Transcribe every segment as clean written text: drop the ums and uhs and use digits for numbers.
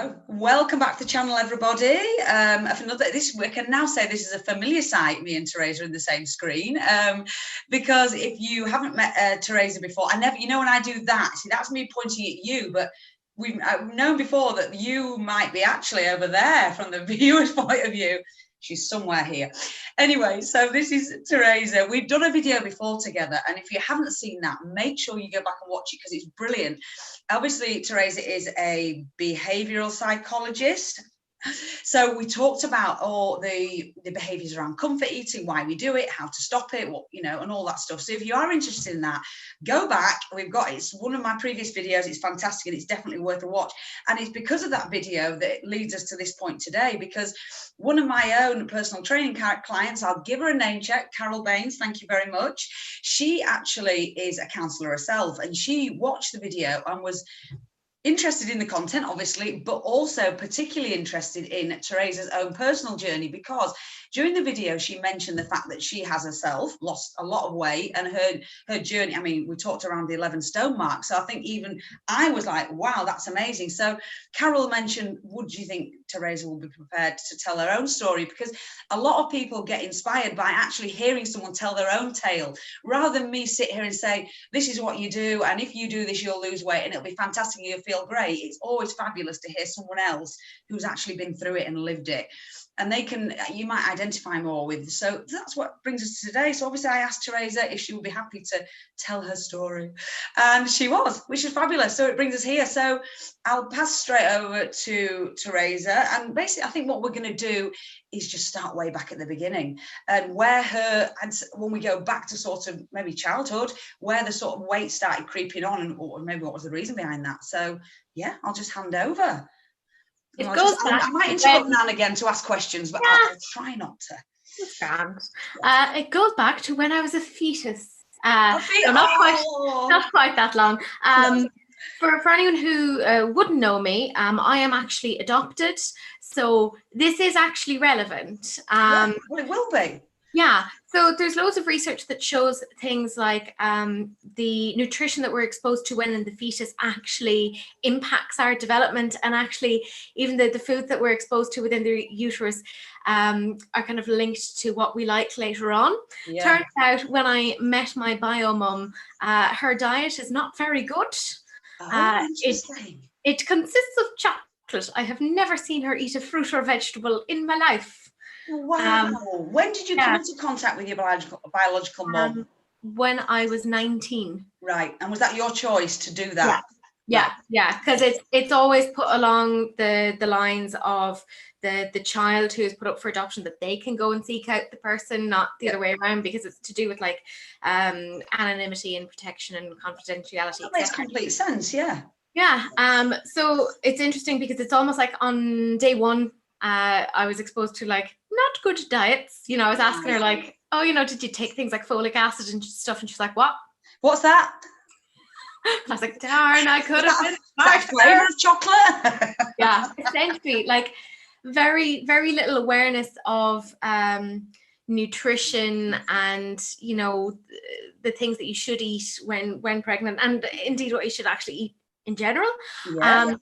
So, welcome back to the channel, everybody. We can now say this is a familiar sight, me and Teresa in the same screen, because if you haven't met Teresa before, when I do that, see, that's me pointing at you, but I've known before that you might be actually over there from the viewer's point of view. She's somewhere here. Anyway, so this is Teresa. We've done a video before together, and if you haven't seen that, make sure you go back and watch it because it's brilliant. Obviously, Teresa is a behavioral psychologist. So we talked about all the behaviors around comfort eating, why we do it, how to stop it, and all that stuff. So if you are interested in that, go back. It's one of my previous videos. It's fantastic and it's definitely worth a watch. And it's because of that video that leads us to this point today, because one of my own personal training clients, I'll give her a name check, Carol Baines, thank you very much. She actually is a counsellor herself, and she watched the video and was interested in the content, obviously, but also particularly interested in Teresa's own personal journey, because during the video she mentioned the fact that she has herself lost a lot of weight, and her journey, I mean, we talked around the 11 stone mark, so I think even I was like, wow, that's amazing. So Carol mentioned, would you think Teresa will be prepared to tell her own story? Because a lot of people get inspired by actually hearing someone tell their own tale, rather than me sit here and say, this is what you do, and if you do this, you'll lose weight and it'll be fantastic, you'll feel great. It's always fabulous to hear someone else who's actually been through it and lived it, and you might identify more with. So that's what brings us to today. So obviously I asked Teresa if she would be happy to tell her story, and she was, which is fabulous. So it brings us here. So I'll pass straight over to Teresa, and basically I think what we're going to do is just start way back at the beginning, and when we go back to sort of maybe childhood, where the sort of weight started creeping on, or maybe what was the reason behind that. So yeah, I'll just hand over. I might interrupt now and again to ask questions, but I'll try not to. It goes back to when I was a fetus. Not quite that long. For anyone who wouldn't know me, I am actually adopted, so this is actually relevant. Well, it will be. Yeah, so there's loads of research that shows things like the nutrition that we're exposed to when in the fetus actually impacts our development, and actually even the foods that we're exposed to within the uterus are kind of linked to what we like later on. Yeah. Turns out when I met my bio mum, her diet is not very good. It consists of chocolate. I have never seen her eat a fruit or vegetable in my life. Wow. When did you come into contact with your biological mum? When I was 19. Right. And was that your choice to do that? Yeah, because it's always put along the lines of the child who is put up for adoption, that they can go and seek out the person, not the other way around, because it's to do with like anonymity and protection and confidentiality. That makes complete sense, yeah. Yeah. So it's interesting because it's almost like on day one, I was exposed to like not good diets. I was asking her like, oh, did you take things like folic acid and stuff? And she's like, what? What's that? I was like, darn, I could have been. That flavor of chocolate? Yeah, essentially, like very, very little awareness of nutrition and, the things that you should eat when pregnant, and indeed what you should actually eat in general. Yeah.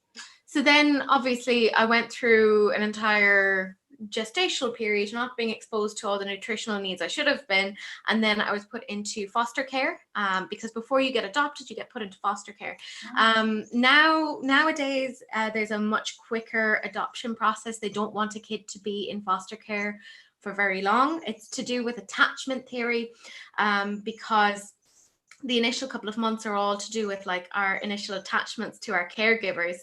So then obviously I went through an entire gestational period not being exposed to all the nutritional needs I should have been, and then I was put into foster care because before you get adopted you get put into foster care. Nowadays there's a much quicker adoption process. They don't want a kid to be in foster care for very long. It's to do with attachment theory, because the initial couple of months are all to do with like our initial attachments to our caregivers.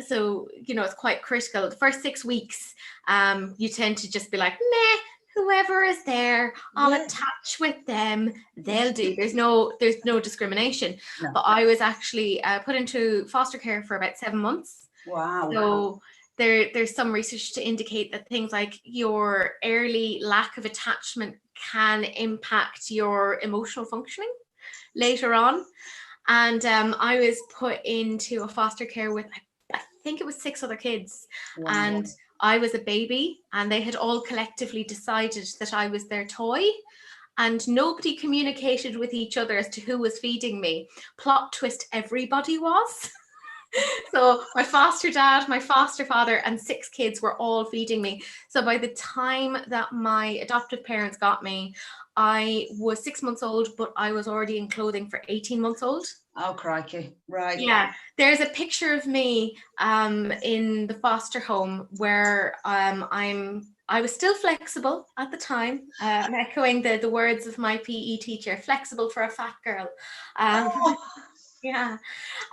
So, it's quite critical. The first 6 weeks, you tend to just be like, meh, whoever is there, I'll attach with them. They'll do. There's no discrimination. No. But I was actually put into foster care for about 7 months. Wow. So there's some research to indicate that things like your early lack of attachment can impact your emotional functioning later on. And I was put into a foster care with, I think it was 6 other kids. Wow. And I was a baby, and they had all collectively decided that I was their toy, and nobody communicated with each other as to who was feeding me. Plot twist, everybody was. So my foster dad, my foster father, and 6 kids were all feeding me. So by the time that my adoptive parents got me, I was 6 months old, but I was already in clothing for 18 months old. Oh, crikey. Right. Yeah, there's a picture of me in the foster home where I was still flexible at the time. I'm echoing the words of my PE teacher, flexible for a fat girl. Yeah,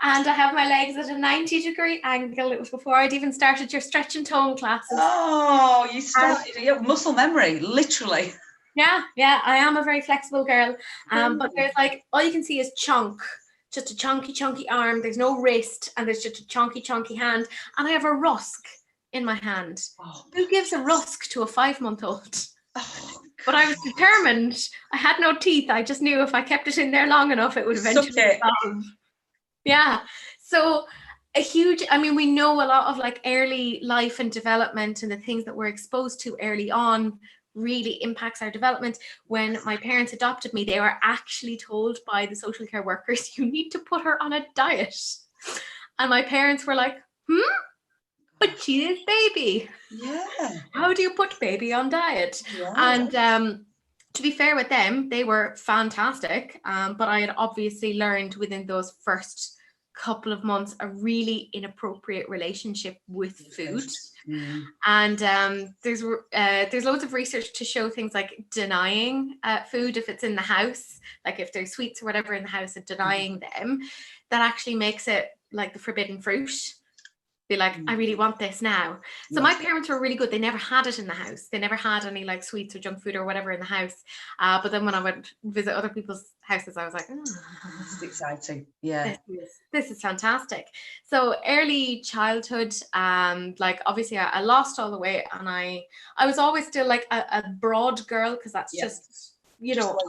and I have my legs at a 90-degree angle. It was before I'd even started your stretch and tone classes. Oh, you started your muscle memory, literally. Yeah, I am a very flexible girl. But there's like, all you can see is chunk, just a chunky arm. There's no wrist, and there's just a chunky hand. And I have a rusk in my hand. Oh, who gives a rusk to a 5-month-old? Oh, but I was determined. I had no teeth. I just knew if I kept it in there long enough, it would eventually solve. Yeah. So we know a lot of like early life and development and the things that we're exposed to early on really impacts our development. When my parents adopted me, they were actually told by the social care workers, you need to put her on a diet. And my parents were like, but she is baby. Yeah. How do you put baby on diet? Yeah. And to be fair with them, they were fantastic. But I had obviously learned within those first couple of months a really inappropriate relationship with food. And there's loads of research to show things like denying food if it's in the house, like if there's sweets or whatever in the house, and denying them, that actually makes it like the forbidden fruit. Be like, I really want this now. So my parents were really good. They never had it in the house. They never had any like sweets or junk food or whatever in the house. But then when I would visit other people's houses, I was like, this is exciting. Yeah. This is fantastic. So early childhood, like obviously I lost all the weight, and I was always still like a broad girl, because that's just, you know,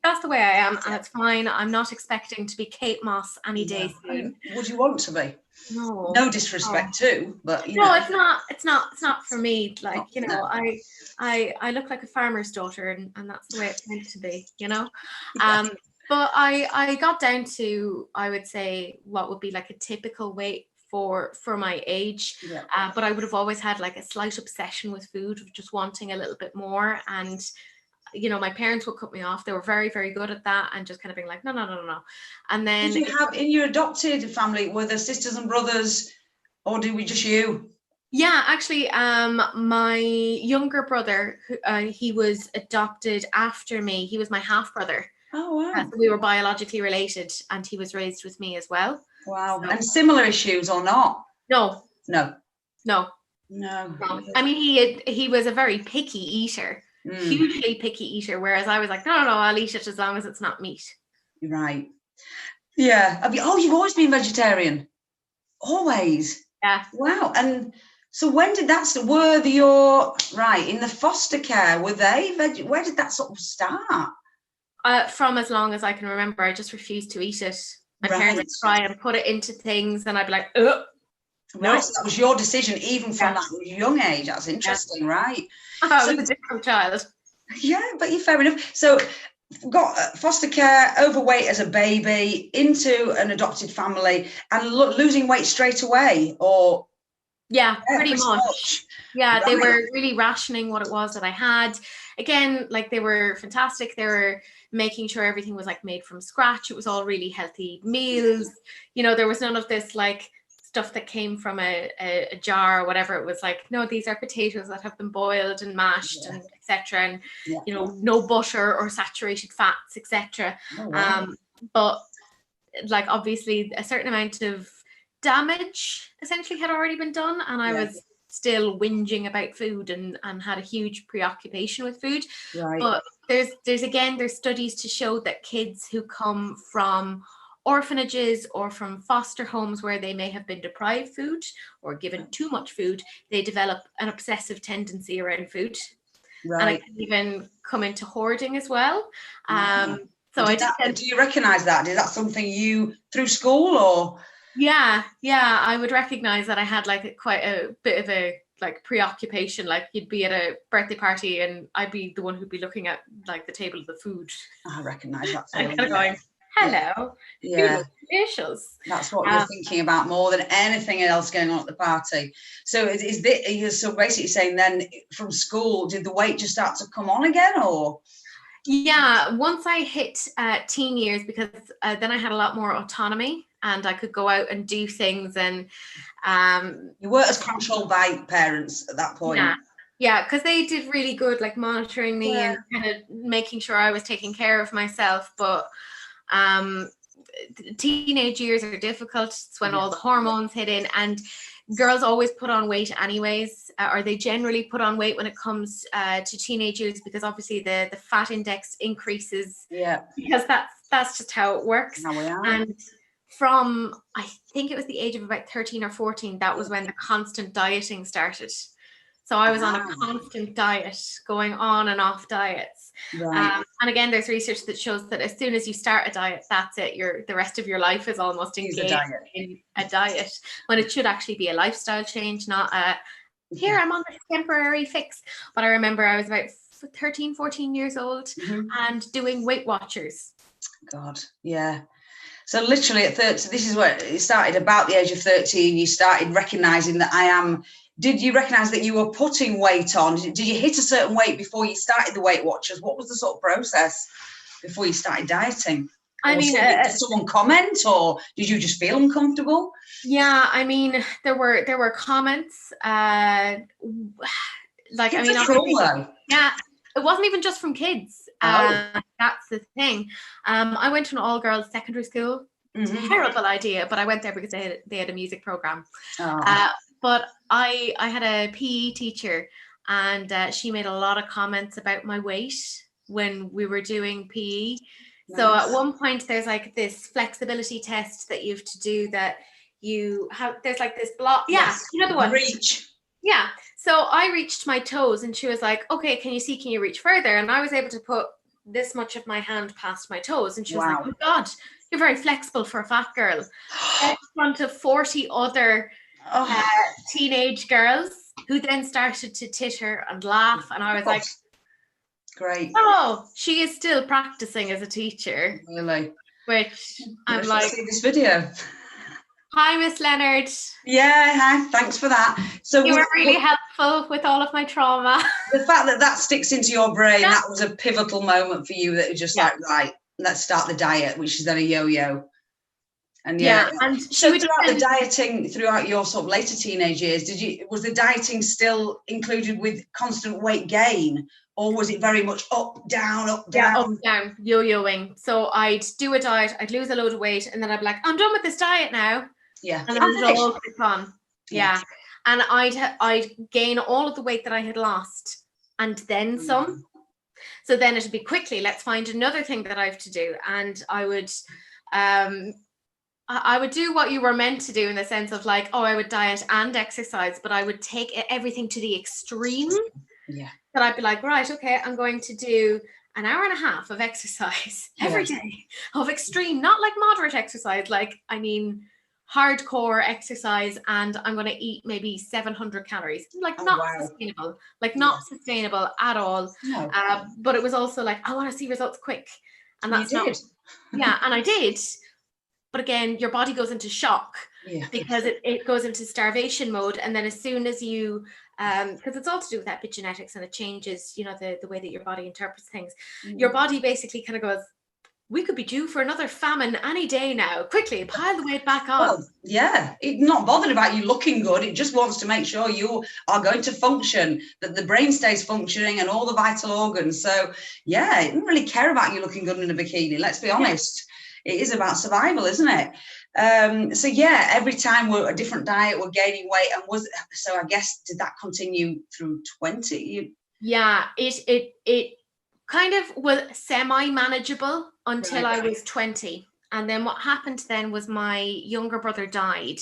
that's the way I am, and it's fine. I'm not expecting to be Kate Moss any day soon. Would you want to be? No disrespect too, but you know. No, it's not for me. Like, you know, I look like a farmer's daughter, and that's the way it's meant to be, you know. But I got down to, I would say, what would be like a typical weight for my age. But I would have always had like a slight obsession with food, of just wanting a little bit more. And you know, my parents would cut me off. They were very, very good at that, and just kind of being like, no. And then, did you have in your adopted family, were there sisters and brothers, or did we just you? Yeah, actually, my younger brother, he was adopted after me. He was my half brother. Oh wow! So we were biologically related, and he was raised with me as well. Wow! So, and similar issues or not? No. No. I mean, he was a very picky eater. Hugely picky eater, whereas I was like, no, I'll eat it as long as it's not meat. Right. Yeah. You've always been vegetarian? Always? Yeah. Wow. And so when did that start? Were your in the foster care, were they where did that sort of start? From as long as I can remember. I just refused to eat it. My parents would try and put it into things, and I'd be like, ugh. No, so that was your decision, even from that young age. That's interesting, right? I was a different child. Yeah, but you're fair enough. So, got foster care, overweight as a baby, into an adopted family, and losing weight straight away, or? Yeah, pretty much. Yeah, they were really rationing what it was that I had. Again, like, they were fantastic. They were making sure everything was like made from scratch. It was all really healthy meals. You know, there was none of this like stuff that came from a jar or whatever. It was like, no, these are potatoes that have been boiled and mashed and etc. And you know, no butter or saturated fats, etc. But like, obviously a certain amount of damage essentially had already been done, and I was still whinging about food and had a huge preoccupation with food. But there's studies to show that kids who come from orphanages or from foster homes where they may have been deprived food or given too much food, they develop an obsessive tendency around food. And it can even come into hoarding as well. So do you recognize that? Is that something you through school or? Yeah, I would recognize that I had like quite a bit of a like preoccupation. Like, you'd be at a birthday party and I'd be the one who'd be looking at like the table of the food. I recognize that. And kind of going, hello, Yeah. delicious. That's what you're thinking about more than anything else going on at the party. So is this, so basically saying then from school, did the weight just start to come on again, or? Yeah, once I hit teen years, because then I had a lot more autonomy and I could go out and do things, and you weren't as controlled by parents at that point. Yeah, because they did really good, like monitoring me and kind of making sure I was taking care of myself. But teenage years are difficult. It's when all the hormones hit in, and girls always put on weight anyways, or they generally put on weight when it comes to teenage years, because obviously the fat index increases. Yeah. Because that's just how it works. How we are. And from, I think it was the age of about 13 or 14, that was when the constant dieting started. So I was on a constant diet, going on and off diets. Right. And again, there's research that shows that as soon as you start a diet, that's it. The rest of your life is almost engaged in a diet, when it should actually be a lifestyle change, not here, I'm on this temporary fix. But I remember I was about 13, 14 years old and doing Weight Watchers. God, yeah. So literally at 30, this is where it started, about the age of 13, you started recognizing that did you recognize that you were putting weight on? Did you hit a certain weight before you started the Weight Watchers? What was the sort of process before you started dieting? I mean, did someone comment, or did you just feel uncomfortable? Yeah, I mean, there were comments, like, I mean, yeah, it wasn't even just from kids. That's the thing. I went to an all-girls secondary school. Terrible idea, but I went there because they had a music program. But I had a PE teacher, and she made a lot of comments about my weight when we were doing PE. Nice. So at one point, there's like this flexibility test that you have to do, that you have, there's like this block. Yeah, you know the one. Reach. Yeah. So I reached my toes, and she was like, okay, can you reach further? And I was able to put this much of my hand past my toes. And she was like, oh God, you're very flexible for a fat girl. In front of 40 other teenage girls, who then started to titter and laugh. And I was like, great. Oh, she is still practicing as a teacher. Really? Which I'm like, see this video. Hi, Miss Leonard. Yeah, hi. Thanks for that. So you were really helpful with all of my trauma. The fact that sticks into your brain, that was a pivotal moment for you, that was just like, right, let's start the diet, which is then a yo-yo. And and so throughout the dieting, throughout your sort of later teenage years, was the dieting still included with constant weight gain, or was it very much up, down, yo-yoing? So I'd do a diet, I'd lose a load of weight, and then I'd be like, I'm done with this diet now. Yeah. And then it all click on. Yeah. And I'd gain all of the weight that I had lost, and then some. So then it'd be quickly, let's find another thing that I have to do. And I would do what you were meant to do, in the sense of like, I would diet and exercise, but I would take everything to the extreme. Yeah. That I'd be like, right, okay, I'm going to do an hour and a half of exercise every day, of extreme, not like moderate exercise, like, I mean, hardcore exercise, and I'm going to eat maybe 700 calories, like sustainable, like not sustainable at all. No. But it was also like, I want to see results quick. And that's and I did. But again, your body goes into shock because it goes into starvation mode. And then as soon as you, because it's all to do with epigenetics, and it changes, the way that your body interprets things. Your body basically kind of goes, we could be due for another famine any day now. Quickly, pile the weight back on. Well, it's not bothered about you looking good. It just wants to make sure you are going to function, that the brain stays functioning and all the vital organs. So, it doesn't really care about you looking good in a bikini. Let's be honest. It is about survival, isn't it? Every time we're a different diet, we're gaining weight. And I guess, did that continue through 20? Yeah, it kind of was semi-manageable until I was 20. And then what happened then was my younger brother died,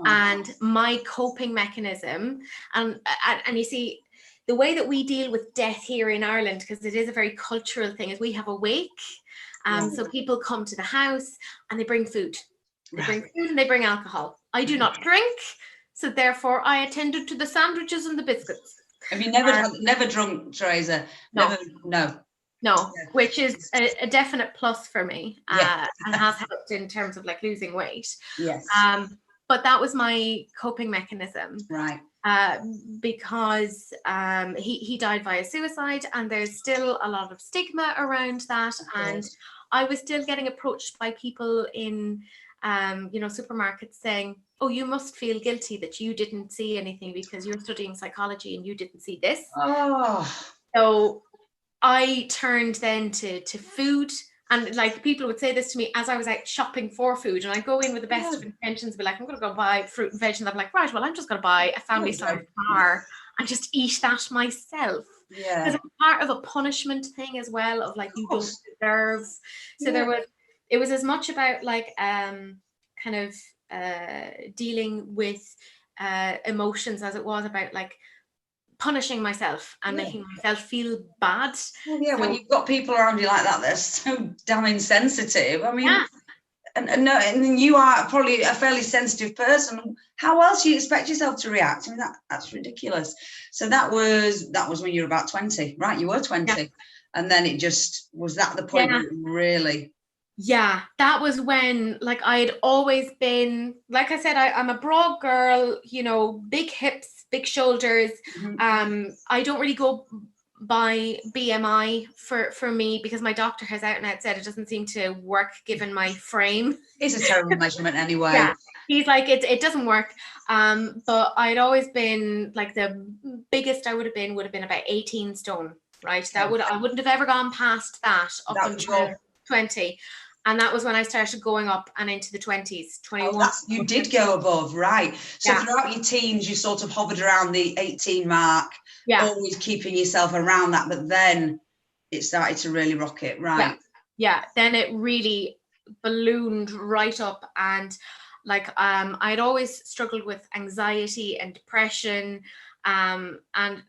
and my coping mechanism, and you see, the way that we deal with death here in Ireland, because it is a very cultural thing, is we have a wake. So people come to the house and they bring food. They bring food and they bring alcohol. I do not drink, so therefore I attended to the sandwiches and the biscuits. Have you never drunk, Teresa? No. No. No, which is a definite plus for me, Yeah. and has helped in terms of like losing weight. Yes. But that was my coping mechanism. Right. Because he died via suicide, and there's still a lot of stigma around that. And I was still getting approached by people in, supermarkets saying, oh, you must feel guilty that you didn't see anything because you're studying psychology and you didn't see this. Oh. So I turned then to food. And like people would say this to me as I was out shopping for food, and I go in with the best of intentions, be like, I'm going to go buy fruit and veg, and I'm like, right, well, I'm just going to buy a family size bar and just eat that myself. Yeah. Because it's part of a punishment thing as well, of like you don't deserve. So it was as much about like kind of dealing with emotions as it was about like punishing myself and making myself feel bad. Well, yeah, when you've got people around you like that, they're so damn insensitive. I mean, and you are probably a fairly sensitive person. How else do you expect yourself to react? I mean, that's ridiculous. So that was when you were about 20, right? You were 20, and then it just was that the point where it really. Yeah, that was when, like, I had always been, like I said, I'm a broad girl, big hips, big shoulders. I don't really go by BMI for me, because my doctor has out and out said it doesn't seem to work given my frame. It's a terrible measurement anyway. Yeah, he's like, it doesn't work. But I'd always been like, the biggest I would have been about 18 stone, right? I wouldn't have ever gone past that up until 20. And that was when I started going up and into the 20s, 21. Oh, you did go above, right? So throughout your teens, you sort of hovered around the 18 mark, always keeping yourself around that. But then it started to really rocket, right? Yeah. Then it really ballooned right up. And like, I'd always struggled with anxiety and depression. And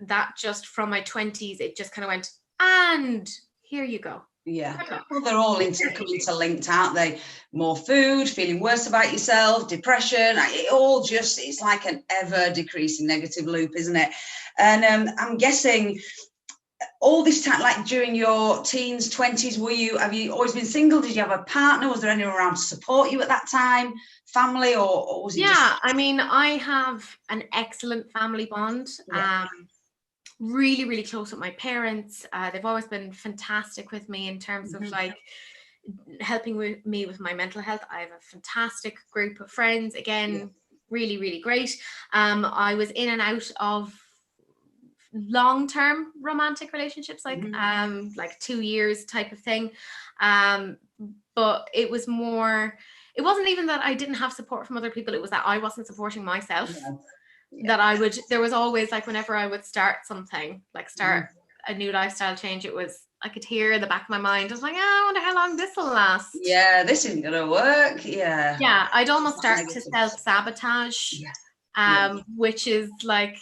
that just from my 20s, it just kind of went, and here you go. Yeah, well, they're all interlinked, aren't they? More food, feeling worse about yourself, depression, it all just, it's like an ever decreasing negative loop, isn't it? And I'm guessing all this time, like during your teens, 20s, have you always been single? Did you have a partner? Was there anyone around to support you at that time? Family, or was it just... I mean, I have an excellent family bond. Really, really close with my parents. They've always been fantastic with me in terms of like helping me with my mental health. I have a fantastic group of friends. Again, really, really great. I was in and out of long-term romantic relationships, like 2 years type of thing. But it was more, it wasn't even that I didn't have support from other people. It was that I wasn't supporting myself. That there was always like, whenever I would start something, like start a new lifestyle change, I could hear in the back of my mind, I was like, I wonder how long this will last. Yeah, this isn't gonna work. Yeah, I'd almost start to self-sabotage, which is like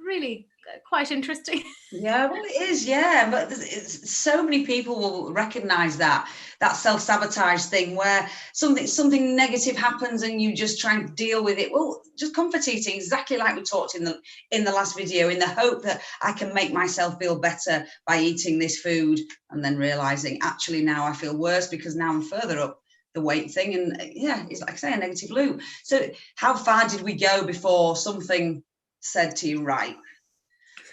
really quite interesting. Yeah, well, it is, but so many people will recognize that self-sabotage thing, where something negative happens and you just try and deal with it. Well, just comfort eating, exactly like we talked in the last video, in the hope that I can make myself feel better by eating this food, and then realizing actually now I feel worse because now I'm further up the weight thing. And it's like I say, a negative loop. So how far did we go before something said to you, right,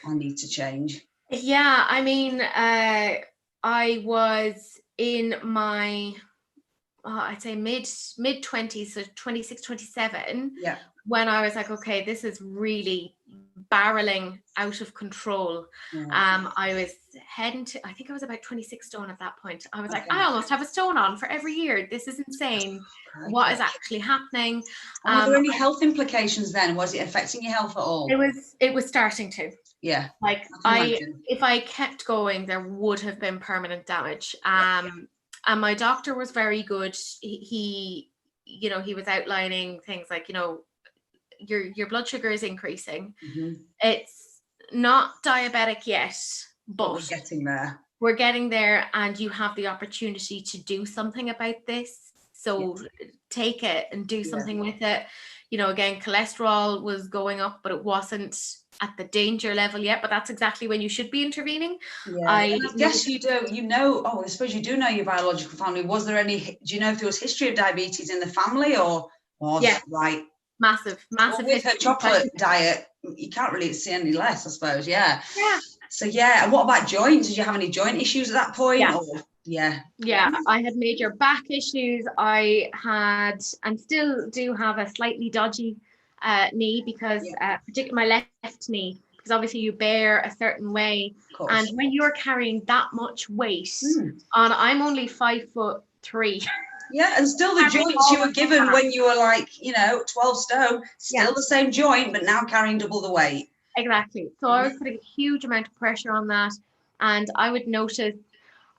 I need to change? Yeah, I mean, I was in my, I'd say mid 20s, so 26, 27, when I was like, okay, this is really barreling out of control. I was heading to, I think I was about 26 stone at that point. I was like, I almost have a stone on for every year. This is insane. What is actually happening? Were there any health implications then? Was it affecting your health at all? It was starting to. Yeah. Like if I kept going, there would have been permanent damage. And my doctor was very good. He was outlining things like, your blood sugar is increasing. It's not diabetic yet, but we're getting there. We're getting there, and you have the opportunity to do something about this. So take it and do something with it. You know, again, cholesterol was going up, but it wasn't at the danger level yet, but that's exactly when you should be intervening. I guess you do, I suppose you do know your biological family. Was there any, do you know if there was history of diabetes in the family, or was right? Massive Well, with her chocolate diet, you can't really see any less, I suppose. Yeah. So and what about joints? Did you have any joint issues at that point? I had major back issues. I had, and still do have, a slightly dodgy knee, because particularly my left knee, because obviously you bear a certain way, and when you're carrying that much weight, and I'm only 5'3". Yeah, and still the joints you were given when you were like, 12 stone, still the same joint, but now carrying double the weight. Exactly. So I was putting a huge amount of pressure on that, and I would notice,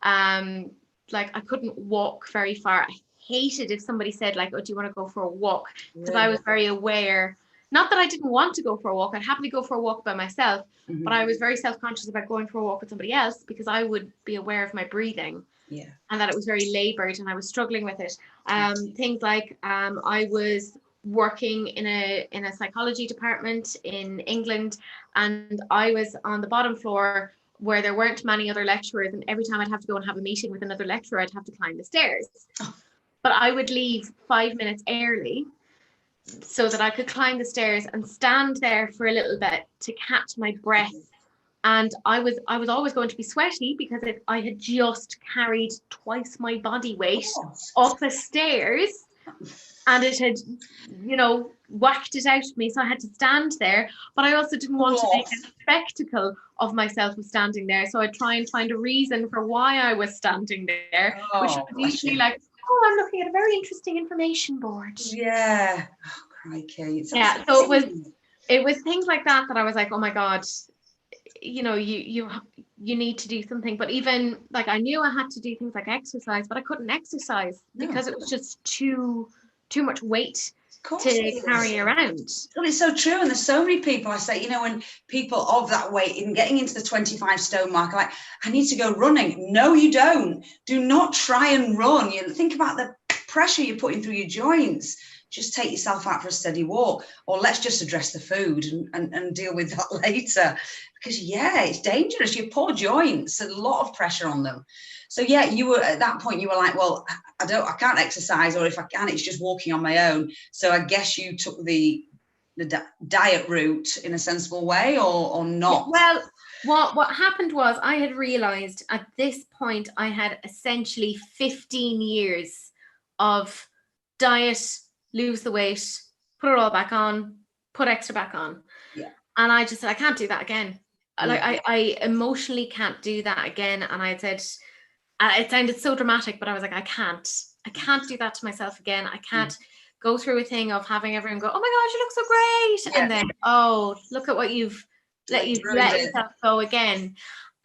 like, I couldn't walk very far. I hated if somebody said, like, oh, do you want to go for a walk? Because I was very aware, not that I didn't want to go for a walk, I'd happily go for a walk by myself, but I was very self-conscious about going for a walk with somebody else, because I would be aware of my breathing. And that it was very labored and I was struggling with it. Things like, I was working in a psychology department in England, and I was on the bottom floor where there weren't many other lecturers, and every time I'd have to go and have a meeting with another lecturer, I'd have to climb the stairs. But I would leave 5 minutes early so that I could climb the stairs and stand there for a little bit to catch my breath. And I was always going to be sweaty, because I had just carried twice my body weight up the stairs, and it had, whacked it out of me. So I had to stand there, but I also didn't want to make a spectacle of myself of standing there. So I'd try and find a reason for why I was standing there, which was usually like, I'm looking at a very interesting information board. Yeah. Oh, crikey. So it was things like that I was like, oh my God, you need to do something. But even like, I knew I had to do things like exercise, but I couldn't exercise because it was just too much weight to carry around. Well, it's so true. And there's so many people, I say, when people of that weight, in getting into the 25 stone mark, like, I need to go running. No, you don't. Do not try and run. Think about the pressure you're putting through your joints. Just take yourself out for a steady walk, or let's just address the food and deal with that later. Because it's dangerous. Your poor joints, a lot of pressure on them. So you were at that point, you were like, well, I can't exercise, or if I can, it's just walking on my own. So I guess you took the diet route in a sensible way, or not? Well, what happened was, I had realized at this point I had essentially 15 years of diet, lose the weight, put it all back on, put extra back on. And I just said, I can't do that again. Like, I emotionally can't do that again. And I said, it sounded so dramatic, but I was like, I can't do that to myself again. I can't go through a thing of having everyone go, oh my God, you look so great. And then, look at what you've let yourself go again.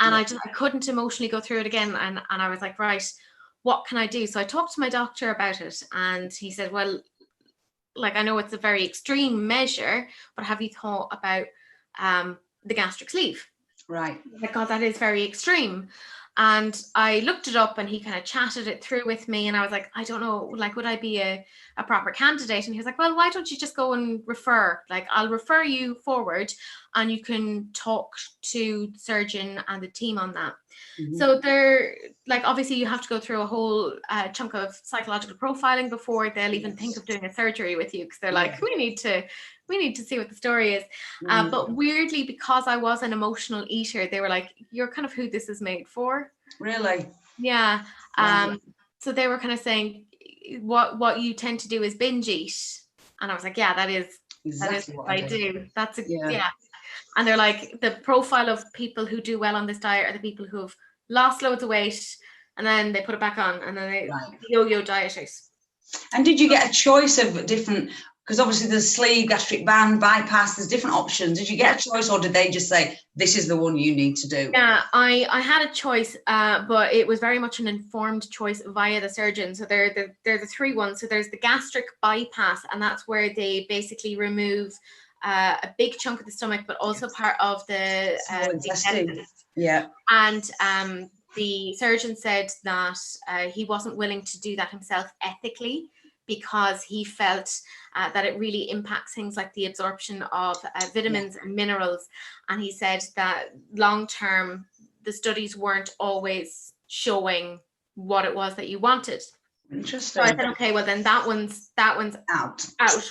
And I couldn't emotionally go through it again. And I was like, right, what can I do? So I talked to my doctor about it, and he said, well, like, I know it's a very extreme measure, but have you thought about the gastric sleeve? Right. Because that is very extreme. And I looked it up, and he kind of chatted it through with me, and I was like, I don't know, like, would I be a proper candidate? And he was like, well, why don't you just go and refer? Like, I'll refer you forward, and you can talk to the surgeon and the team on that. So they're like, obviously you have to go through a whole chunk of psychological profiling before they'll even think of doing a surgery with you, because they're like, we need to see what the story is. But weirdly, because I was an emotional eater, they were like, you're kind of who this is made for. Really? Yeah. So they were kind of saying, what you tend to do is binge eat. And I was like, yeah, that is what I do. That's And they're like, the profile of people who do well on this diet are the people who have lost loads of weight, and then they put it back on, and then they yo-yo dieters. And did you get a choice of different, because obviously there's sleeve, gastric band, bypass, there's different options. Did you get a choice, or did they just say, this is the one you need to do? Yeah, I had a choice, but it was very much an informed choice via the surgeon. So they're the three ones. So there's the gastric bypass, and that's where they basically remove a big chunk of the stomach, but also part of the intestines. Yeah. And the surgeon said that he wasn't willing to do that himself ethically, because he felt that it really impacts things like the absorption of vitamins and minerals. And he said that long term, the studies weren't always showing what it was that you wanted. Interesting. So I said, okay, well then that one's Out.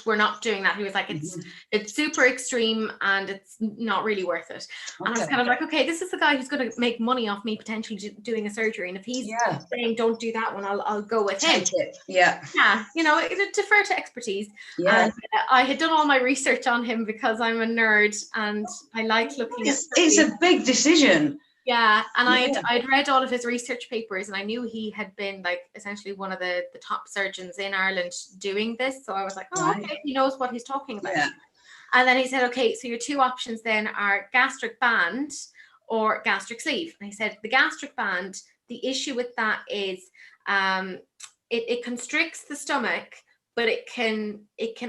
We're not doing that. He was like, it's super extreme and it's not really worth it. And I was kind of like, okay, this is the guy who's going to make money off me potentially doing a surgery. And if he's saying don't do that one, I'll go with him. Yeah. Yeah. You know, defer to expertise. Yeah. And I had done all my research on him because I'm a nerd and I like looking at. It's a big decision. Yeah, and I'd read all of his research papers, and I knew he had been like essentially one of the top surgeons in Ireland doing this. So I was like, oh, okay, he knows what he's talking about. Yeah. And then he said, okay, so your two options then are gastric band or gastric sleeve. And he said the gastric band, the issue with that is it constricts the stomach, but it can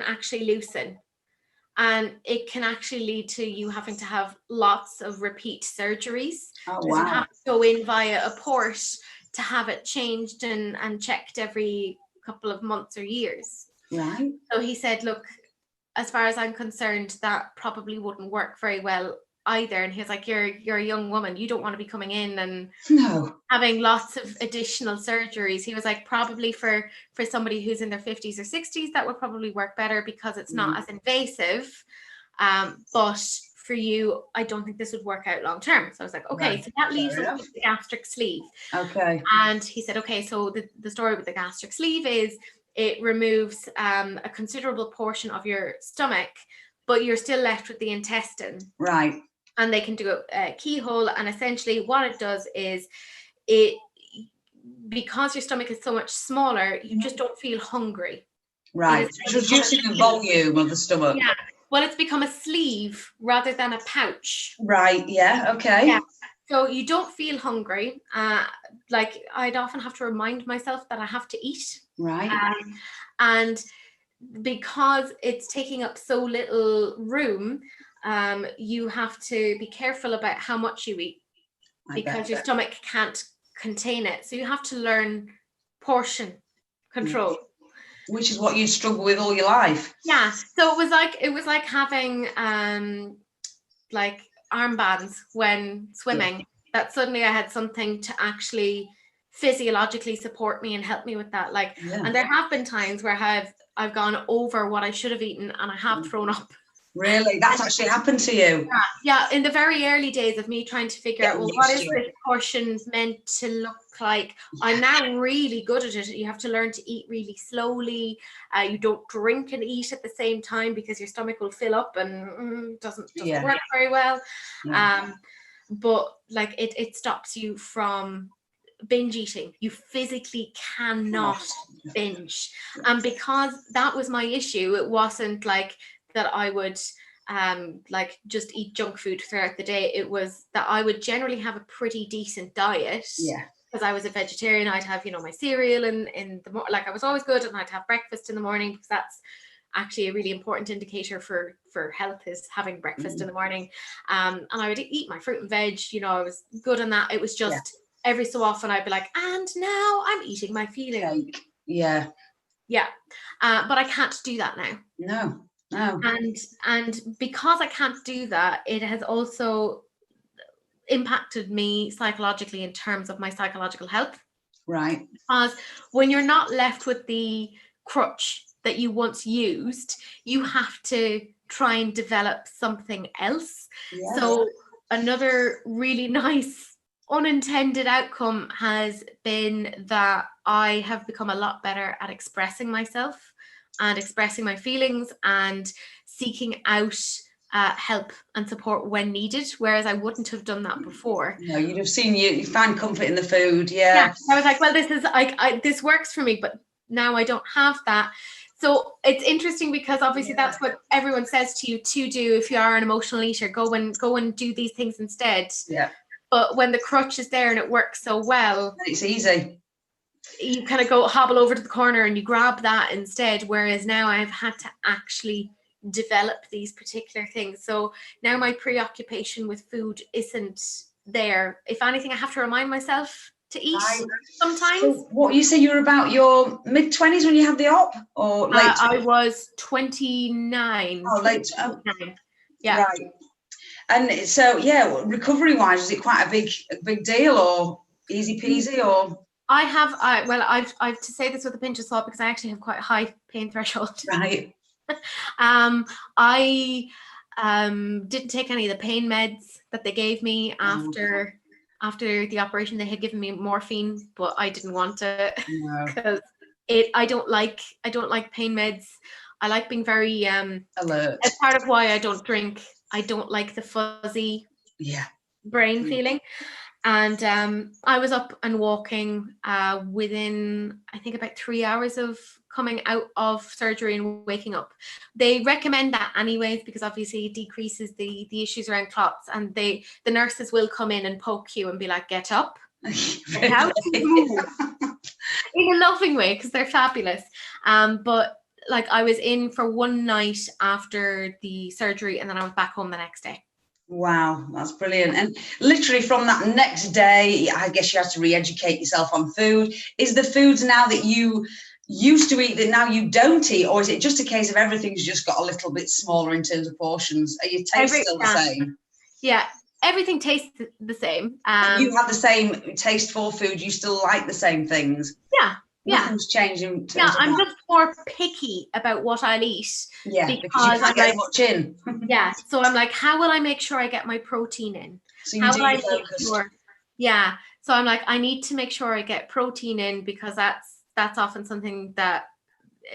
actually loosen. And it can actually lead to you having to have lots of repeat surgeries. Oh, wow. You have to go in via a port to have it changed and checked every couple of months or years. Right. So he said, look, as far as I'm concerned, that probably wouldn't work very well either. And he was like, you're a young woman. You don't want to be coming in and having lots of additional surgeries. He was like, probably for somebody who's in their 50s or 60s, that would probably work better because it's not as invasive. But for you, I don't think this would work out long term. So I was like, okay, so that leaves us with the gastric sleeve. Okay. And he said, okay, so the story with the gastric sleeve is it removes a considerable portion of your stomach, but you're still left with the intestine. Right. And they can do a keyhole. And essentially what it does is because your stomach is so much smaller, you just don't feel hungry. Right. It's reducing the volume of the stomach. Yeah. Well, it's become a sleeve rather than a pouch. Right. Yeah. Okay. Yeah. So you don't feel hungry. Like I'd often have to remind myself that I have to eat. Right. And because it's taking up so little room, you have to be careful about how much you eat because your stomach can't contain it. So you have to learn portion control. Which is what you struggle with all your life. Yeah. So it was like having like armbands when swimming, that suddenly I had something to actually physiologically support me and help me with that. Like, and there have been times where I've gone over what I should have eaten and I have thrown up. Really? That's actually happened to you? Yeah, in the very early days of me trying to figure out, well, what is this portion meant to look like? I'm now really good at it. You have to learn to eat really slowly. You don't drink and eat at the same time because your stomach will fill up and doesn't work very well. Yeah. But like it stops you from binge eating. You physically cannot binge. And because that was my issue, it wasn't like that I would like just eat junk food throughout the day. It was that I would generally have a pretty decent diet. Yeah. Because I was a vegetarian, I'd have, my cereal in the morning. Like I was always good, and I'd have breakfast in the morning because that's actually a really important indicator for health is having breakfast in the morning. And I would eat my fruit and veg. I was good on that. It was just every so often I'd be like, and now I'm eating my feeling. Yeah. Yeah. But I can't do that now. No. And because I can't do that, it has also impacted me psychologically in terms of my psychological health. Right. Because when you're not left with the crutch that you once used, you have to try and develop something else. Yeah. So another really nice unintended outcome has been that I have become a lot better at expressing myself and expressing my feelings and seeking out help and support when needed, whereas I wouldn't have done that before. No, you'd have seen you find comfort in the food. Yeah. I was like, well, this is this works for me, but now I don't have that. So it's interesting because obviously that's what everyone says to you to do if you are an emotional eater. Go and do these things instead. Yeah. But when the crutch is there and it works so well, it's easy. You kind of go hobble over to the corner and you grab that instead. Whereas now I've had to actually develop these particular things. So now my preoccupation with food isn't there. If anything, I have to remind myself to eat sometimes. So what, you say you were about your mid-20s when you had the op, or late? I was 29. Oh, late. 29. Yeah. Right. And so, yeah, recovery-wise, was it quite a big deal, or easy peasy, or? I've to say this with a pinch of salt because I actually have quite a high pain threshold. Right. I didn't take any of the pain meds that they gave me after the operation. They had given me morphine, but I didn't want it because I don't like pain meds. I like being very alert. As part of why I don't drink, I don't like the fuzzy brain feeling. And I was up and walking within, I think, about 3 hours of coming out of surgery and waking up. They recommend that anyways, because obviously it decreases the issues around clots, and the nurses will come in and poke you and be like, get up. How to move. In a loving way, because they're fabulous. But like, I was in for one night after the surgery, and then I was back home the next day. Wow, that's brilliant. And literally from that next day, I guess you had to re-educate yourself on food. Is the foods now that you used to eat that now you don't eat, or is it just a case of everything's just got a little bit smaller in terms of portions? Are your tastes still the same? Yeah, everything tastes the same. You have the same taste for food, you still like the same things? Yeah. Nothing's changing. I'm just more picky about what I'll eat. Yeah, because you can't get much in. Yeah, so I'm like, how will I make sure I get my protein in? So you do your focus. Yeah, so I'm like, I need to make sure I get protein in, because that's often something that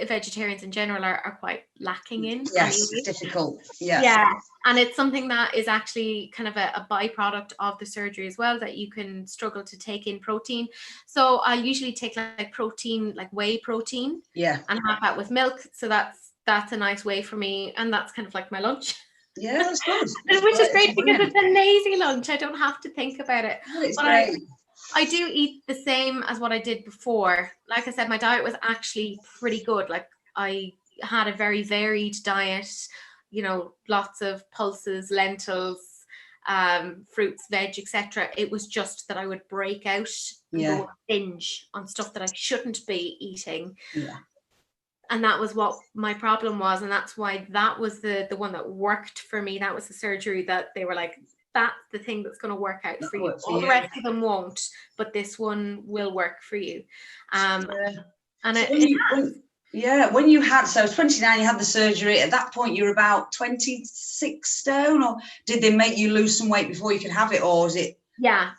vegetarians in general are quite lacking in. Yes, it's difficult. Yeah, and it's something that is actually kind of a byproduct of the surgery as well, that you can struggle to take in protein. So I usually take like protein, like whey protein, and have that with milk. So that's a nice way for me, and that's kind of like my lunch. Yeah, that's good. Which is great, because it's a lazy lunch. I don't have to think about it. It's great. I do eat the same as what I did before. Like I said, my diet was actually pretty good. Like, I had a very varied diet, lots of pulses, lentils, fruits, veg, etc. It was just that I would break out and go on binge on stuff that I shouldn't be eating. Yeah. And that was what my problem was. And that's why that was the one that worked for me. That was the surgery that they were like, that's the thing that's going to work out for you. All the rest of them won't, but this one will work for you. And when you had, so 29, you had the surgery. At that point, you were about 26 stone, or did they make you lose some weight before you could have it, or is it? Yeah.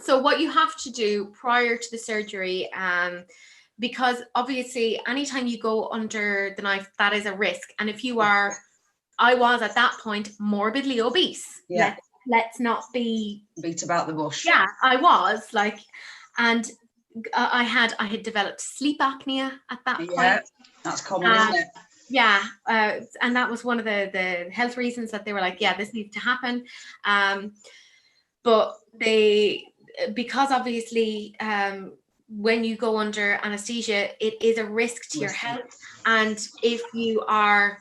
So what you have to do prior to the surgery, because obviously anytime you go under the knife, that is a risk. And if you are, I was at that point morbidly obese. Yeah. Let's not beat about the bush. Yeah, I was like, and I had developed sleep apnea at that point. Yeah, that's common, isn't it? Yeah, and that was one of the health reasons that they were like, yeah, this needs to happen. But because obviously, when you go under anesthesia, it is a risk to your health, and if you are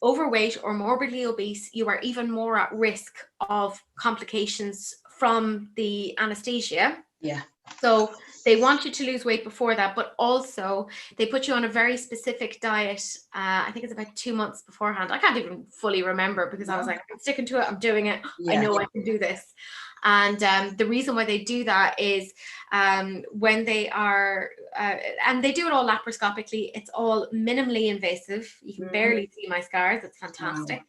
overweight or morbidly obese, you are even more at risk of complications from the anesthesia. Yeah. So they want you to lose weight before that, but also they put you on a very specific diet. I think it's about 2 months beforehand. I can't even fully remember, because I was like, I'm sticking to it. I'm doing it. I know I can do this. And the reason why they do that is when they are, and they do it all laparoscopically, it's all minimally invasive. You can barely see my scars. It's fantastic.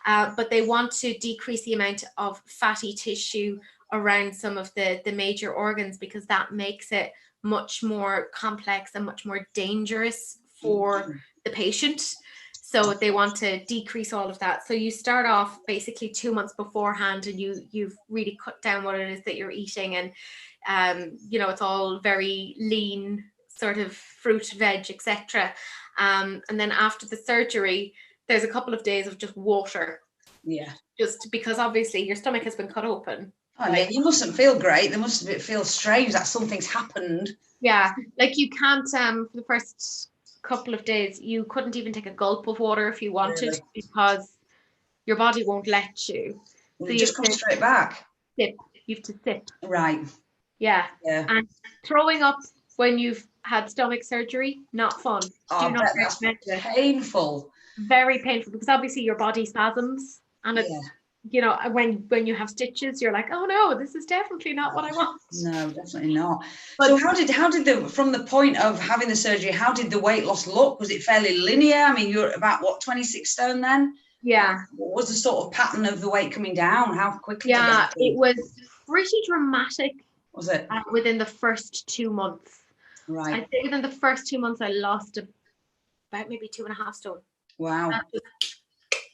But they want to decrease the amount of fatty tissue around some of the major organs, because that makes it much more complex and much more dangerous for the patient. So they want to decrease all of that. So you start off basically 2 months beforehand, and you've really cut down what it is that you're eating. And, it's all very lean, sort of fruit, veg, etc. And then after the surgery, there's a couple of days of just water. Yeah. Just because obviously your stomach has been cut open. Oh, yeah, you mustn't feel great. They must feel strange that something's happened. Yeah, like you can't, for the first couple of days, you couldn't even take a gulp of water if you wanted, because your body won't let you. So you just come straight back. Sip. You have to sip. Right. Yeah. Yeah. And throwing up when you've had stomach surgery, not fun. Oh, Do I not bet that's recommend it. painful. Very painful, because obviously your body spasms, and it's, Yeah. you know, when you have stitches, you're like, oh no, this is definitely not what I want. No, definitely not. But so how did the, from the point of having the surgery, how did the weight loss look? Was it fairly linear? I mean, you're about what, 26 stone then? yeah. What was the sort of pattern of the weight coming down? How quickly did Yeah, it it happen? was pretty dramatic Was it? within the first 2 months. Right. I'd say within the first 2 months, I lost about maybe 2.5 stone. Wow.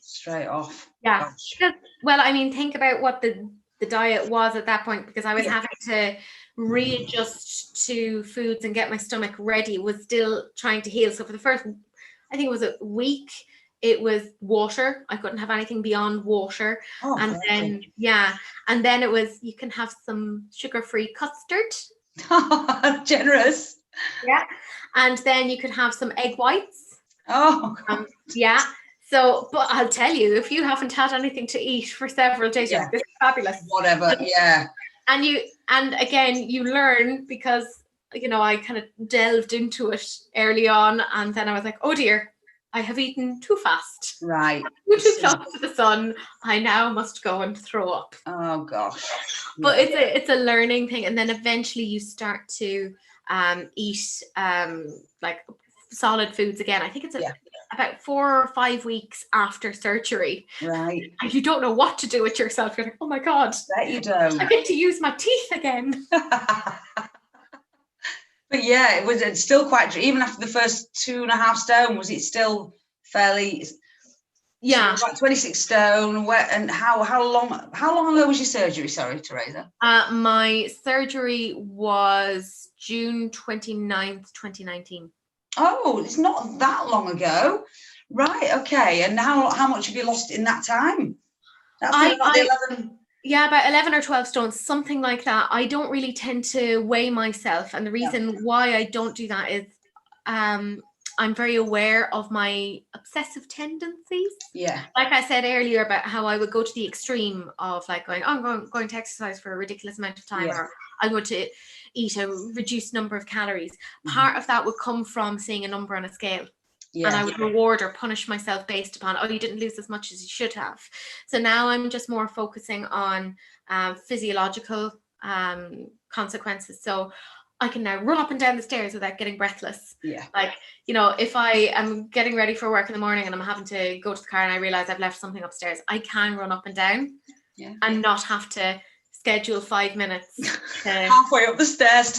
Straight off. Yeah. Gosh. Because, well, I mean, think about what the diet was at that point, because I was having to readjust to foods and get my stomach ready. It was still trying to heal. So for the first, I think it was a week, it was water. I couldn't have anything beyond water. Oh, and then, and then it was, you can have some sugar-free custard. generous. Yeah. And then you could have some egg whites. Oh, yeah. So, but I'll tell you, if you haven't had anything to eat for several days, you're like, this is fabulous. Whatever, yeah. And again, you learn, because, you know, I kind of delved into it early on, and then I was like, oh dear, I have eaten too fast. Right. Too close to the sun. I now must go and throw up. Oh gosh. But it's a learning thing, and then eventually you start to eat like solid foods again. I think it's about 4 or 5 weeks after surgery. Right. And you don't know what to do with yourself. You're like, oh my God. Bet you don't. I get to use my teeth again. But yeah, it was still quite, even after the first 2.5 stone, was it still fairly? Yeah. So about 26 stone. And how long ago was your surgery? Sorry, Teresa. My surgery was June 29th, 2019. Oh, it's not that long ago. Right, okay. And how much have you lost in that time? That's about the 11. Yeah, about 11 or 12 stones, something like that. I don't really tend to weigh myself. And the reason why I don't do that is I'm very aware of my obsessive tendencies. Yeah. Like I said earlier about how I would go to the extreme of like going, oh, I'm going to exercise for a ridiculous amount of time, or I'm going to eat a reduced number of calories. Part of that would come from seeing a number on a scale. Yeah, and I would reward or punish myself based upon, oh, you didn't lose as much as you should have. So now I'm just more focusing on physiological consequences. So I can now run up and down the stairs without getting breathless. Yeah. Like, you know, if I am getting ready for work in the morning and I'm having to go to the car and I realize I've left something upstairs, I can run up and down and not have to schedule 5 minutes. Halfway up the stairs.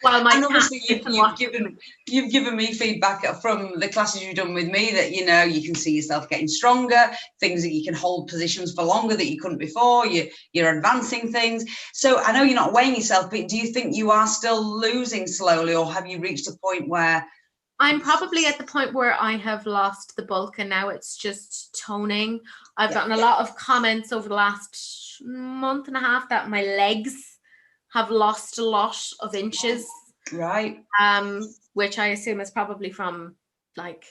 Well, and obviously you've given me feedback from the classes you've done with me that, you know, you can see yourself getting stronger, things that you can hold positions for longer that you couldn't before, you're advancing things. So I know you're not weighing yourself, but do you think you are still losing slowly, or have you reached a point where? I'm probably at the point where I have lost the bulk and now it's just toning. I've gotten a lot of comments over the last month and a half that my legs have lost a lot of inches, right? Which I assume is probably from like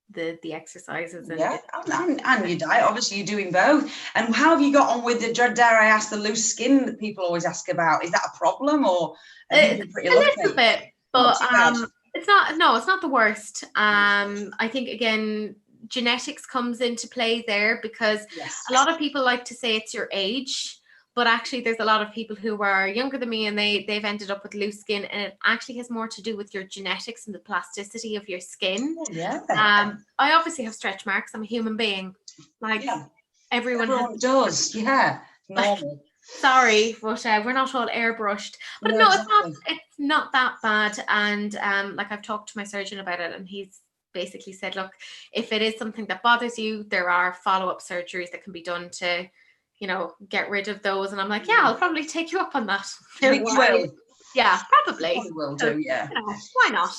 the exercises and and your diet. Obviously, you're doing both. And how have you got on with the, dare I ask, the loose skin that people always ask about? Is that a problem, or have you been pretty lucky? A little bit, but it's not. No, it's not the worst. I think again, genetics comes into play there, because a lot of people like to say it's your age. But actually, there's a lot of people who are younger than me and they've ended up with loose skin, and it actually has more to do with your genetics and the plasticity of your skin. Oh, yeah. I obviously have stretch marks. I'm a human being. Like everyone does. Yeah. Normal. Sorry, but we're not all airbrushed. But no, it's not that bad. And like I've talked to my surgeon about it, and he's basically said, look, if it is something that bothers you, there are follow-up surgeries that can be done to, you know, get rid of those. And I'm like, yeah, I'll probably take you up on that. You will. Yeah, probably. Will do, yeah. You know, why not?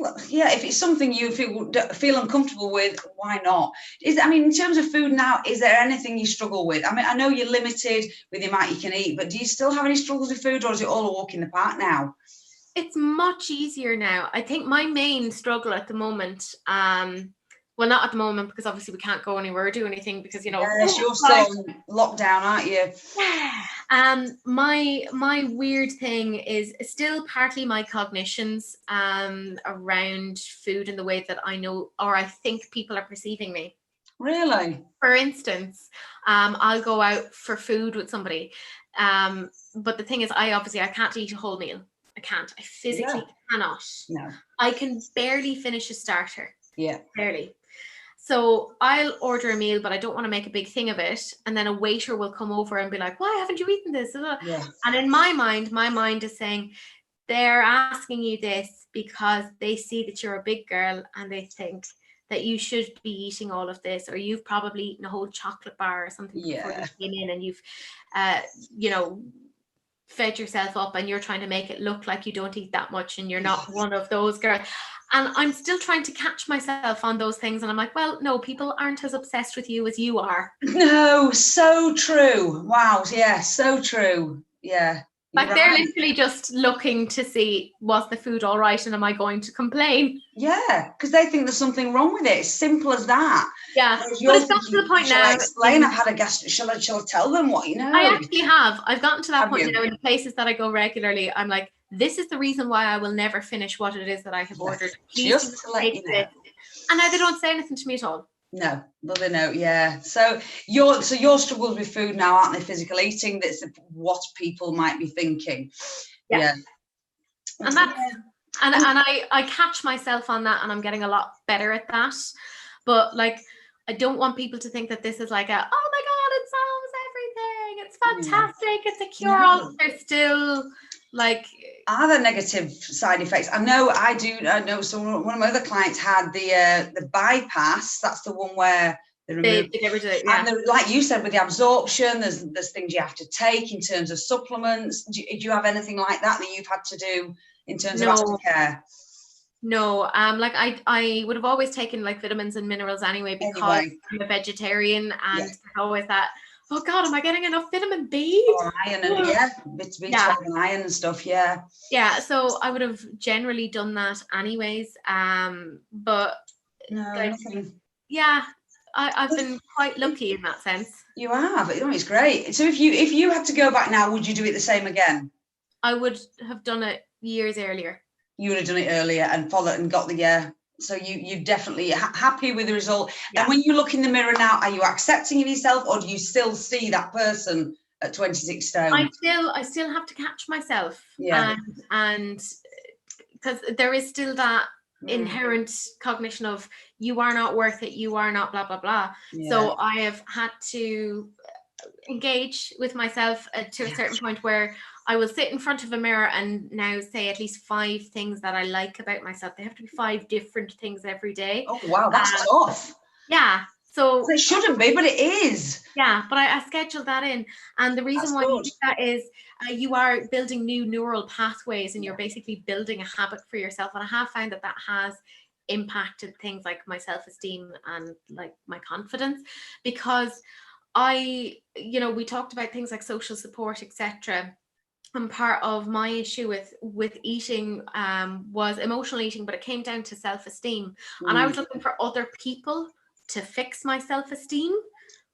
Well, yeah, if it's something you feel uncomfortable with, why not? I mean, in terms of food now, is there anything you struggle with? I mean, I know you're limited with the amount you can eat, but do you still have any struggles with food, or is it all a walk in the park now? It's much easier now. I think my main struggle at the moment Well, not at the moment, because obviously we can't go anywhere or do anything because, you know. Yes, you're still on lockdown, aren't you? Yeah. My weird thing is still partly my cognitions around food and the way that I know, or I think people are perceiving me. Really? For instance, I'll go out for food with somebody, but the thing is, I can't eat a whole meal. I can't. I physically cannot. No. I can barely finish a starter. Yeah. Barely. So I'll order a meal, but I don't want to make a big thing of it. And then a waiter will come over and be like, why haven't you eaten this? Yeah. And in my mind is saying, they're asking you this because they see that you're a big girl and they think that you should be eating all of this, or you've probably eaten a whole chocolate bar or something before you came in, and you've, fed yourself up, and you're trying to make it look like you don't eat that much and you're not one of those girls. And I'm still trying to catch myself on those things. And I'm like, well, no, people aren't as obsessed with you as you are. No, so true. Wow. Yeah, so true. Yeah. Like they're literally just looking to see, was the food all right and am I going to complain? Yeah, because they think there's something wrong with it. It's simple as that. Yeah, but it's got to the point now. Shall I explain? I've had a gastric. Shall I tell them what you know? I actually have. I've gotten to that point now in places that I go regularly. I'm like, this is the reason why I will never finish what it is that I have ordered. Please just to let you know. And now they don't say anything to me at all. No, but they know, yeah. So your struggles with food now, aren't they? Physical eating, that's what people might be thinking. Yeah. And that's and I catch myself on that, and I'm getting a lot better at that. But like, I don't want people to think that this is like a, oh my God, it solves everything. It's fantastic. It's a cure-all. There's still like other negative side effects. I know so one of my other clients had the bypass. That's the one where they get rid of it, and like you said, with the absorption, there's things you have to take in terms of supplements. Do you have anything like that you've had to do in terms of aftercare? No, like I would have always taken like vitamins and minerals anyway, because I'm a vegetarian, and always that, oh God, am I getting enough vitamin B? Or iron and B12 and iron and stuff, yeah. Yeah, so I would have generally done that anyways. But no, like, I've been quite lucky in that sense. You have. It's great. So if you had to go back now, would you do it the same again? I would have done it years earlier. You would have done it earlier and followed and got the so you definitely happy with the result. And when you look in the mirror now, are you accepting of yourself, or do you still see that person at 26 stone? I still have to catch myself. And because there is still that inherent cognition of, you are not worth it, you are not blah blah blah. So I have had to engage with myself to a certain point where I will sit in front of a mirror and now say at least 5 things that I like about myself. They have to be 5 different things every day. Oh wow, that's tough. Yeah. So it shouldn't be, but it is. Yeah, but I scheduled that in. And the reason why you do that is you are building new neural pathways, and you're basically building a habit for yourself. And I have found that has impacted things like my self-esteem and like my confidence, because we talked about things like social support, etc. And part of my issue with eating was emotional eating, but it came down to self-esteem. And I was looking for other people to fix my self-esteem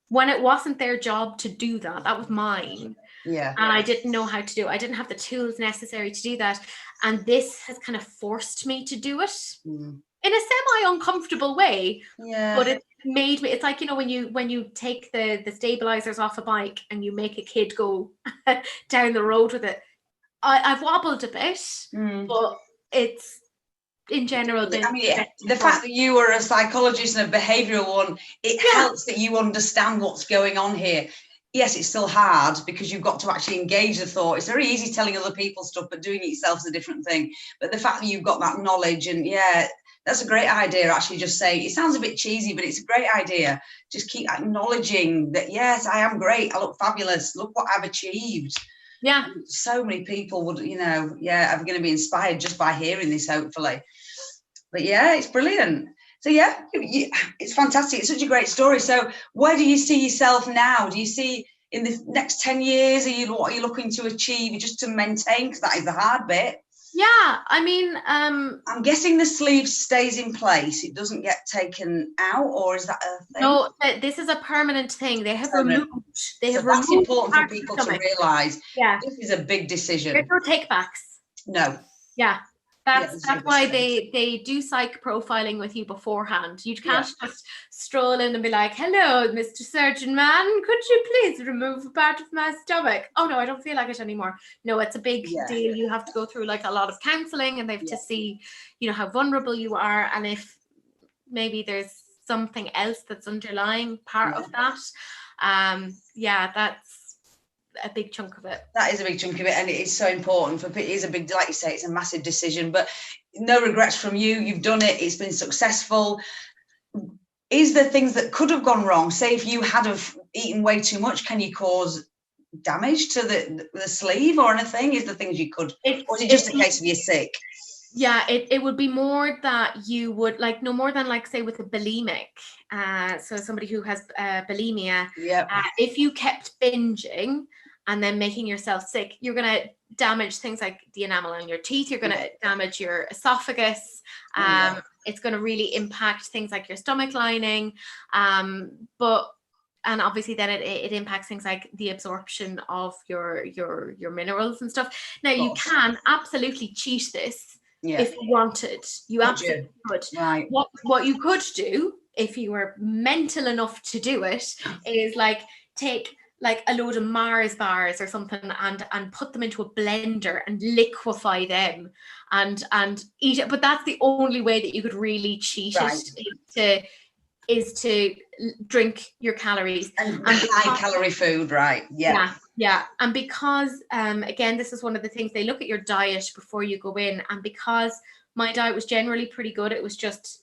when it wasn't their job to do that. That was mine. And I didn't know how to do it. I didn't have the tools necessary to do that. And this has kind of forced me to do it in a semi-uncomfortable way. But it made me, it's like, when you take the stabilizers off a bike and you make a kid go down the road with it. I've wobbled a bit, but it's in general been, the fact that you were a psychologist and a behavioral one, it helps that you understand what's going on here. Yes, it's still hard because you've got to actually engage the thought. It's very easy telling other people stuff, but doing it yourself is a different thing. But the fact that you've got that knowledge, and that's a great idea. Actually, just say, it sounds a bit cheesy, but it's a great idea. Just keep acknowledging that, yes, I am great. I look fabulous. Look what I've achieved. Yeah. And so many people would, are going to be inspired just by hearing this, hopefully. But it's brilliant. So it's fantastic. It's such a great story. So where do you see yourself now? Do you see in the next 10 years, what are you looking to achieve just to maintain? Because that is the hard bit. Yeah, I mean, I'm guessing the sleeve stays in place. It doesn't get taken out, or is that a thing? no, this is a permanent thing. They have removed. They have that's removed important for people to realise. Yeah, This is a big decision. there's no takebacks. No. Yeah. That's why they do psych profiling with you beforehand. You can't just stroll in and be like, hello, Mr. Surgeon Man, could you please remove a part of my stomach? Oh no, I don't feel like it anymore. No, it's a big deal. You have to go through like a lot of counseling, and they have to see, you know, how vulnerable you are, and if maybe there's something else that's underlying part of that. That's a big chunk of it. That is a big chunk of it, and it is so important for it is a big, like you say, it's a massive decision, but no regrets from you. You've done it, it's been successful. Is there things that could have gone wrong? Say if you had have eaten way too much, can you cause damage to the sleeve or anything? Is there things you could, or is it just a case of you're sick? Yeah, it would be more that you would like, no more than like say with a bulimic, so somebody who has bulimia, if you kept binging and then making yourself sick, you're going to damage things like the enamel on your teeth, you're going to damage your esophagus, it's going to really impact things like your stomach lining, and obviously then it impacts things like the absorption of your minerals and stuff. Now you can absolutely cheat this. If you wanted, you absolutely could. Right. What you could do, if you were mental enough to do it, is like take like a load of Mars bars or something and put them into a blender and liquefy them and eat it. But that's the only way that you could really cheat it, is to drink your calories. And high calorie food, right? Yeah. And because, again, this is one of the things, they look at your diet before you go in. And because my diet was generally pretty good, it was just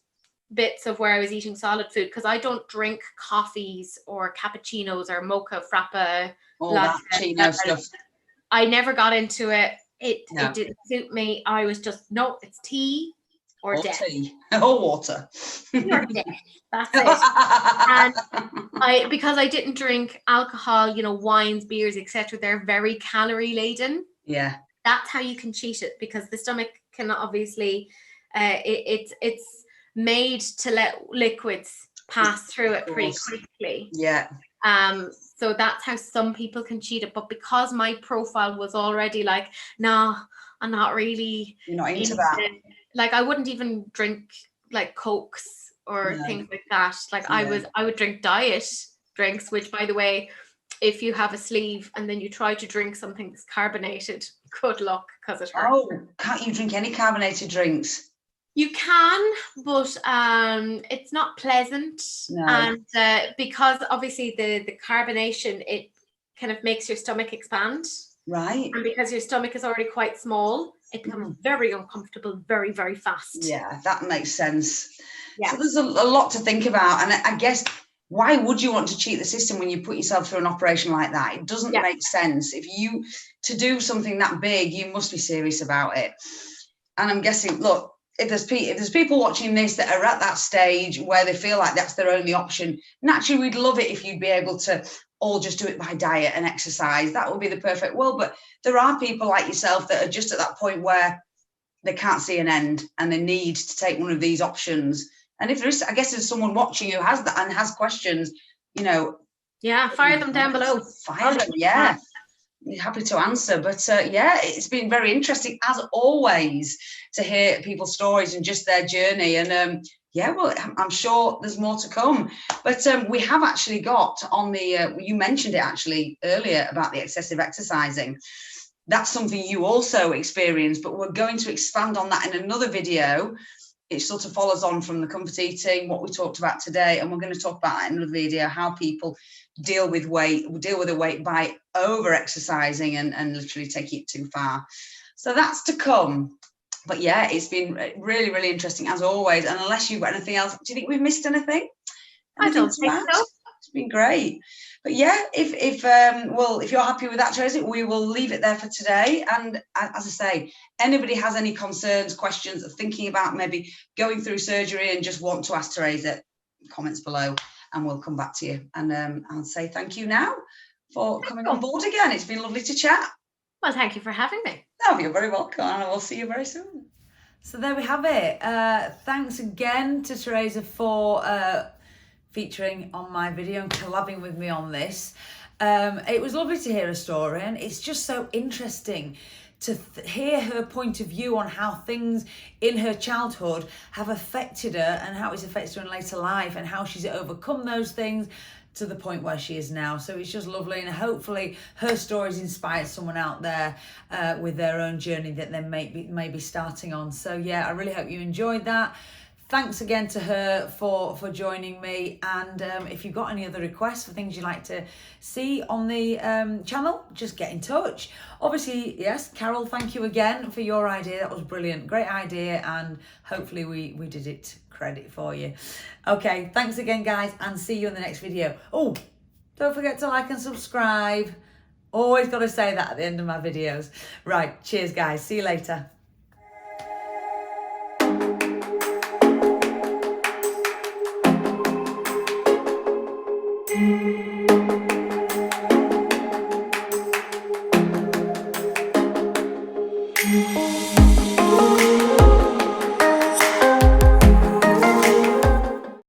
bits of where I was eating solid food, because I don't drink coffees or cappuccinos or mocha, frappa, Chino stuff. I never got into it. It didn't suit me. I was just, no, it's tea or death. Tea or water. Or death. That's it. And because I didn't drink alcohol, you know, wines, beers, etc., they're very calorie laden. Yeah. That's how you can cheat it, because the stomach can obviously, it's made to let liquids pass through it pretty quickly. Yeah. So that's how some people can cheat it. But because my profile was already like, no, I'm not really. You're not into that. Like I wouldn't even drink like Cokes or things like that. Like I would drink diet drinks, which, by the way, if you have a sleeve and then you try to drink something that's carbonated, good luck, because it hurts. Oh, can't you drink any carbonated drinks? You can, but it's not pleasant. No. And because obviously the carbonation, it kind of makes your stomach expand. Right. And because your stomach is already quite small, it becomes very uncomfortable very, very fast. Yeah, that makes sense. Yeah. So there's a lot to think about. And I guess, why would you want to cheat the system when you put yourself through an operation like that? It doesn't make sense. If you, to do something that big, you must be serious about it. And I'm guessing, look, if there's people watching this that are at that stage where they feel like that's their only option, naturally we'd love it if you'd be able to all just do it by diet and exercise. That would be the perfect world. But there are people like yourself that are just at that point where they can't see an end and they need to take one of these options. And if there is, I guess there's someone watching who has that and has questions, you know. Yeah, fire them down below. Fire them, yeah. Happy to answer. But yeah, it's been very interesting, as always, to hear people's stories and just their journey. And yeah, well, I'm sure there's more to come. But we have actually got on the, you mentioned it actually earlier about the excessive exercising. That's something you also experienced, but we're going to expand on that in another video. It sort of follows on from the comfort eating, what we talked about today, and we're going to talk about that in another video, how people deal with the weight by over exercising and literally taking it too far. So that's to come. But yeah, it's been really, really interesting as always. And unless you've got anything else, do you think we've missed anything? I don't think so. It's been great. But yeah, if you're happy with that, Teresa, we will leave it there for today. And as I say, anybody has any concerns, questions, or thinking about maybe going through surgery and just want to ask Teresa, comments below, and we'll come back to you. And I'll say thank you now for coming on board again. It's been lovely to chat. Well, thank you for having me. Oh, you're very welcome, and I will see you very soon. So there we have it. Thanks again to Teresa for featuring on my video and collabing with me on this. It was lovely to hear her story, and it's just so interesting to hear her point of view on how things in her childhood have affected her and how it's affected her in later life and how she's overcome those things to the point where she is now. So it's just lovely, and hopefully her stories inspired someone out there with their own journey that they may be starting on. So yeah, I really hope you enjoyed that. Thanks again to her for joining me, and if you've got any other requests for things you'd like to see on the channel, just get in touch. Obviously, yes, Carol, thank you again for your idea. That was brilliant, great idea, and hopefully we did it credit for you. Okay, thanks again, guys, and see you in the next video. Oh, don't forget to like and subscribe. Always got to say that at the end of my videos. Right, cheers, guys. See you later. Thank you.